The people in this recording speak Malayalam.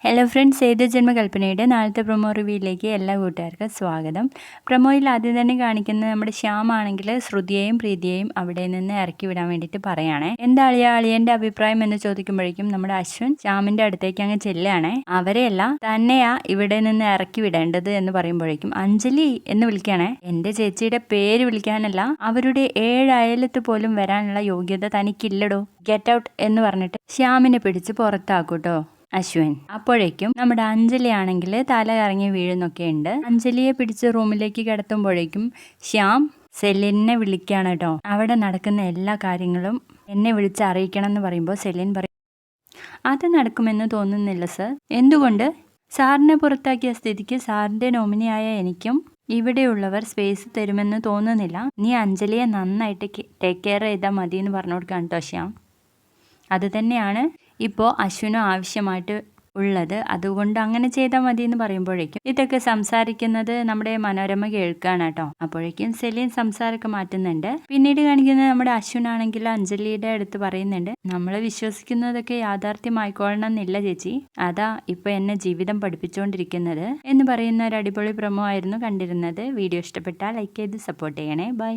ഹലോ ഫ്രണ്ട്സ്, ഏത് ജന്മകൽപ്പനയുടെ നാളത്തെ പ്രൊമോ റിവ്യൂയിലേക്ക് എല്ലാ കൂട്ടുകാർക്കും സ്വാഗതം. പ്രൊമോയിൽ ആദ്യം തന്നെ കാണിക്കുന്നത് നമ്മുടെ ശ്യാം ആണെങ്കിൽ ശ്രുതിയെയും പ്രീതിയെയും അവിടെ നിന്ന് ഇറക്കി വിടാൻ വേണ്ടിയിട്ട് പറയുകയാണേ. എന്താ അളിയൻ്റെ അഭിപ്രായം എന്ന് ചോദിക്കുമ്പോഴേക്കും നമ്മുടെ അശ്വിൻ ശ്യാമിൻ്റെ അടുത്തേക്ക് അങ്ങ് ചെല്ലുകയാണേ. അവരെയല്ല തന്നെയാ ഇവിടെ നിന്ന് ഇറക്കി വിടേണ്ടത് എന്ന് പറയുമ്പോഴേക്കും അഞ്ജലി എന്ന് വിളിക്കുകയാണേ. എൻ്റെ ചേച്ചിയുടെ പേര് വിളിക്കാനല്ല, അവരുടെ 7 അയലത്ത് പോലും വരാനുള്ള യോഗ്യത തനിക്കില്ലടോ, ഗെറ്റ് ഔട്ട് എന്ന് പറഞ്ഞിട്ട് ശ്യാമിനെ പിടിച്ച് പുറത്താക്കൂട്ടോ അശ്വിൻ. അപ്പോഴേക്കും നമ്മുടെ അഞ്ജലി ആണെങ്കിൽ തല കറങ്ങി വീഴുന്നൊക്കെ ഉണ്ട്. അഞ്ജലിയെ പിടിച്ച് റൂമിലേക്ക് കിടത്തുമ്പോഴേക്കും ശ്യാം സെലിനെ വിളിക്കുകയാണ് കേട്ടോ. അവിടെ നടക്കുന്ന എല്ലാ കാര്യങ്ങളും എന്നെ വിളിച്ച് അറിയിക്കണം എന്ന് പറയുമ്പോൾ സെലിൻ പറയും, അത് നടക്കുമെന്ന് തോന്നുന്നില്ല സർ. എന്തുകൊണ്ട്? സാറിനെ പുറത്താക്കിയ സ്ഥിതിക്ക് സാറിൻ്റെ നോമിനിയായ എനിക്കും ഇവിടെയുള്ളവർ സ്പേസ് തരുമെന്ന് തോന്നുന്നില്ല. നീ അഞ്ജലിയെ നന്നായിട്ട് ടേക്ക് കെയർ ചെയ്താൽ മതി എന്ന് പറഞ്ഞു കൊടുക്കാൻ കേട്ടോ ശ്യാം. അത് തന്നെയാണ് ഇപ്പോൾ അശ്വിനും ആവശ്യമായിട്ട് ഉള്ളത്. അതുകൊണ്ട് അങ്ങനെ ചെയ്താൽ മതി എന്ന് പറയുമ്പോഴേക്കും ഇതൊക്കെ സംസാരിക്കുന്നത് നമ്മുടെ മനോരമ കേൾക്കുകയാണ് കേട്ടോ. അപ്പോഴേക്കും സെലിൻ സംസാരമൊക്കെ മാറ്റുന്നുണ്ട്. പിന്നീട് കാണിക്കുന്നത് നമ്മുടെ അശ്വിനാണെങ്കിൽ അഞ്ജലിയുടെ അടുത്ത് പറയുന്നുണ്ട്, നമ്മൾ വിശ്വസിക്കുന്നതൊക്കെ യാഥാർത്ഥ്യമായിക്കൊള്ളണം എന്നില്ല ചേച്ചി, അതാ ഇപ്പൊ എന്നെ ജീവിതം പഠിപ്പിച്ചുകൊണ്ടിരിക്കുന്നത് എന്ന് പറയുന്ന ഒരു അടിപൊളി പ്രൊമോ ആയിരുന്നു കണ്ടിരുന്നത്. വീഡിയോ ഇഷ്ടപ്പെട്ടാൽ ലൈക്ക് ചെയ്ത് സപ്പോർട്ട് ചെയ്യണേ. ബൈ.